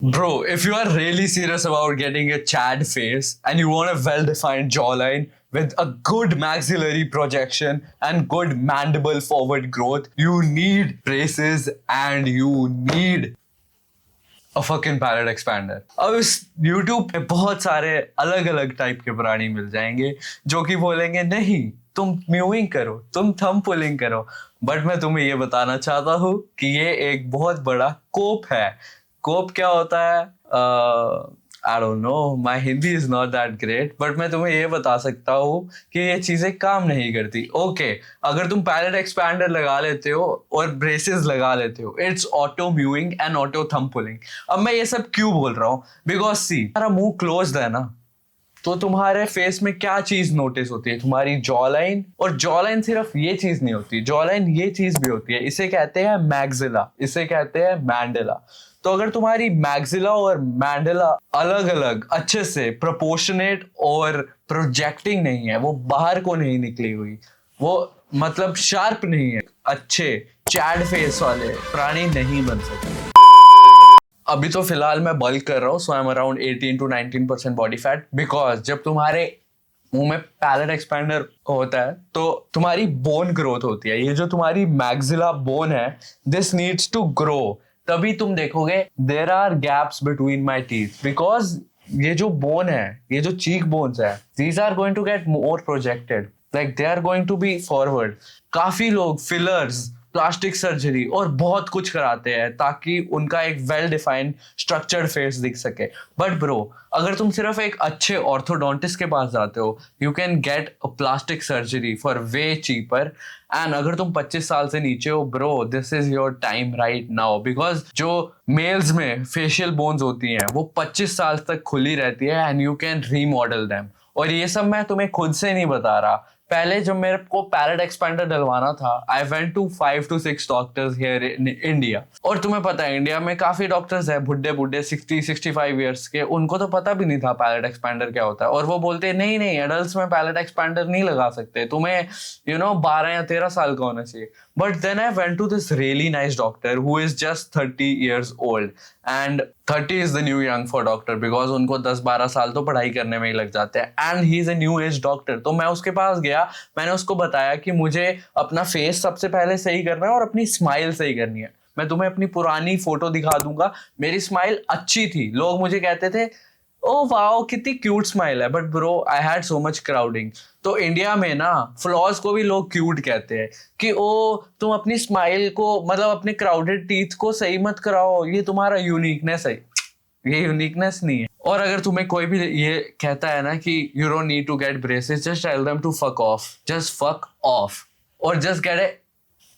Bro, if you are really serious about getting a Chad face and you want a well defined jawline with a good maxillary projection and good mandible forward growth, you need braces and you need a fucking palate expander. अब इस YouTube पे बहुत सारे अलग अलग type के प्राणी मिल जाएंगे जो कि बोलेंगे नहीं तुम म्यूइंग करो, तुम थंब पुलिंग करो, बट मैं तुम्हें ये बताना चाहता हूँ कि ये एक बहुत बड़ा कोप है। कोप क्या होता है? I don't know, my Hindi is not that great, but मैं तुम्हें ये बता सकता हूँ कि ये चीजें काम नहीं करती। ओके, अगर तुम पैलेट एक्सपैंडर लगा लेते हो और ब्रेसेस लगा लेते हो, it's auto mowing and auto thumb pulling. अब मैं ये सब क्यों बोल रहा हूँ? बिकॉज सी, तुम्हारा मुंह क्लोज्ड है ना, तो तुम्हारे फेस में क्या चीज नोटिस होती है? तुम्हारी जॉ लाइन। और जॉ लाइन सिर्फ ये चीज नहीं होती, जॉ लाइन ये चीज भी होती है, इसे कहते हैं मैग्जिला, इसे कहते हैं मैंडेला। तो अगर तुम्हारी मैग्जिला और मैंडेला अलग अलग अच्छे से प्रोपोर्शनेट और प्रोजेक्टिंग नहीं है, वो बाहर को नहीं निकली हुई, वो मतलब शार्प नहीं है, अच्छे चैड फेस वाले प्राणी नहीं बन सकते। अभी तो फिलहाल मैं बल्क कर रहा हूँ, so I am around 18 to 19% body fat, because जब तुम्हारे मुंह में पैलेट एक्सपैंडर होता है तो तुम्हारी बोन ग्रोथ होती है। ये जो तुम्हारी मैग्जिला बोन है, दिस नीड्स टू ग्रो, तभी तुम देखोगे there are gaps between my teeth, because ये जो बोन है, ये जो चीक बोन्स है, these are going to get more projected, like they are going to be forward. काफी लोग फिलर्स, प्लास्टिक सर्जरी और बहुत कुछ कराते हैं ताकि उनका एक वेल डिफाइंड स्ट्रक्चर्ड फेस दिख सके। बट ब्रो, अगर तुम सिर्फ एक अच्छे ऑर्थोडोंटिस्ट के पास जाते हो, you can get a plastic surgery for way cheaper. And अगर तुम 25 साल से नीचे हो, bro, this is your time right now, because जो मेल्स में फेशियल बोन्स होती हैं वो 25 साल तक खुली रहती है and you can remodel them. और ये सब मैं तुम्हें खुद से नहीं बता रहा। पहले जब मेरे को पैलेट एक्सपेंडर डलवाना था, I went to 5 to 6 doctors here in India. और तुम्हें पता है इंडिया में काफी डॉक्टर्स है बुढ़े बुढ़े 60-65 ईयर्स के, उनको तो पता भी नहीं था पैलेट एक्सपेंडर क्या होता है। और वो बोलते नहीं नहीं, एडल्ट्स में पैलेट एक्सपेंडर नहीं लगा सकते, तुम्हें 12 या 13 साल का होना चाहिए। But then I went to this really nice doctor who is just 30 years old, and 30 is the new young for doctor, because उनको 10-12 साल तो पढ़ाई करने में ही लग जाते हैं, and he is a new age doctor. तो मैं उसके पास गया, मैंने उसको बताया कि मुझे अपना फेस सबसे पहले सही करना है और अपनी स्माइल सही करनी है। मैं तुम्हें अपनी पुरानी फोटो दिखा दूंगा, मेरी स्माइल अच्छी थी, लोग मुझे कहते थे ओ वाओ कितनी क्यूट स्माइल है, but bro I had so much crowding. तो इंडिया में ना फ्लॉज को भी लोग क्यूट कहते हैं कि ओ तुम अपनी स्माइल को, मतलब अपने क्राउडेड टीथ को सही मत कराओ, ये तुम्हारा यूनिकनेस है। ये यूनिकनेस नहीं है। और अगर तुम्हें कोई भी ये कहता है ना कि you don't need to get braces, just tell them to fuck off, just fuck off, और just get a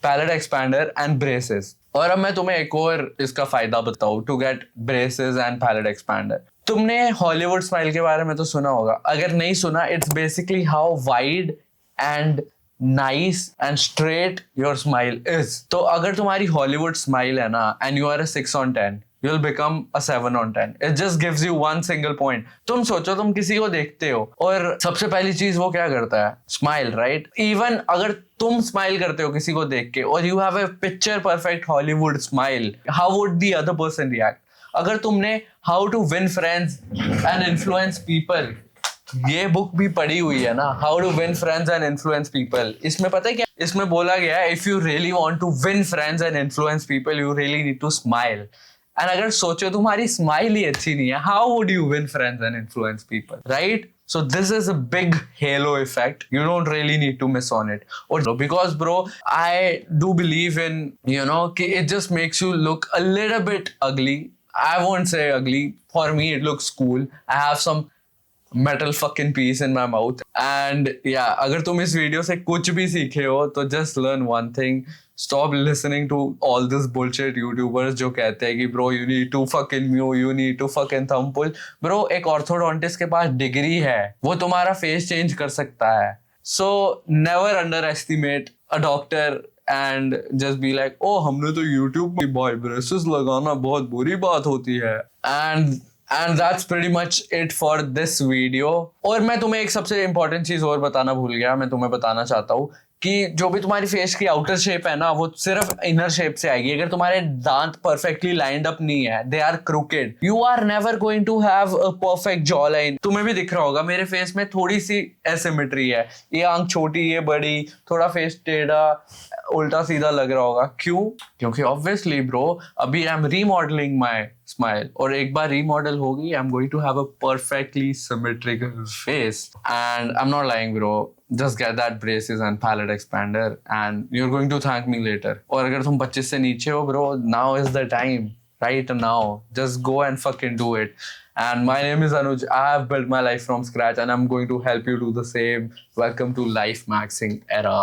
palate expander and braces. और अब मैं तुम्हें एक और इसका फायदा बताऊं to get braces and palate expander. तुमने हॉलीवुड स्माइल के बारे में तो सुना होगा, अगर नहीं सुना, it's basically how wide and nice and straight your smile is. तो अगर तुम्हारी हॉलीवुड स्माइल है ना and you are a 6 on 10, you'll become a 7 on 10. It just gives you one single point. तुम सोचो, तुम किसी को देखते हो और सबसे पहली चीज वो क्या करता है? Smile, right? इवन अगर तुम स्माइल करते हो किसी को देख के और you have a picture perfect Hollywood smile, how would the other person react? अगर तुमने how to win friends and influence people, ये बुक भी पढ़ी हुई है ना, how to win friends and influence people, इसमें पता है क्या इसमें बोला गया है? If you really want to win friends and influence people, you really need to smile. And अगर सोचो तुम्हारी स्माइल ही अच्छी नहीं है, how would you win friends and influence people, right? So this is a big halo effect. You don't really need to miss on it. Or because bro, I do believe in, it just makes you look a little bit ugly. I won't say ugly. For me, it looks cool. I have some metal fucking piece in my mouth. And yeah, अगर तुम इस video से कुछ भी सीखे हो तो just learn one thing. Stop listening to all this bullshit YouTubers जो कहते हैं कि bro you need to fucking mew, you need to fucking thumb pull. Bro, एक ऑर्थोडोंटिस्ट के पास डिग्री है, वो तुम्हारा फेस चेंज कर सकता है। So never underestimate a doctor and just be like, oh हमने तो YouTube में भाई ब्रेसेस लगाना बहुत बुरी बात होती है। And that's pretty much it for this video. और मैं तुम्हें एक सबसे important चीज और बताना भूल गया, मैं तुम्हें बताना चाहता हूँ कि जो भी तुम्हारी फेस की आउटर शेप है ना वो सिर्फ इनर शेप से आएगी। अगर तुम्हारे दांत परफेक्टली लाइंड अप नहीं है, they are crooked, you are never going to have a perfect jaw line. तुम्हें भी दिख रहा होगा मेरे फेस में थोड़ी सी एसिमेट्री है, ये आंख छोटी ये बड़ी, थोड़ा फेस टेढ़ा उल्टा सीधा लग रहा होगा। क्यों? क्योंकि ऑब्वियसली ब्रो अभी I am remodelling my smile, और एक बार रीमॉडल होगी I am going to have a perfectly symmetrical face. And I am not lying bro, just get that braces and palate expander and you're going to thank me later. और अगर तुम 25 से नीचे हो bro, now is the time, right now, just go and fucking do it. And my name is Anuj. I have built my life from scratch and I'm going to help you do the same. Welcome to Life Maxing Era.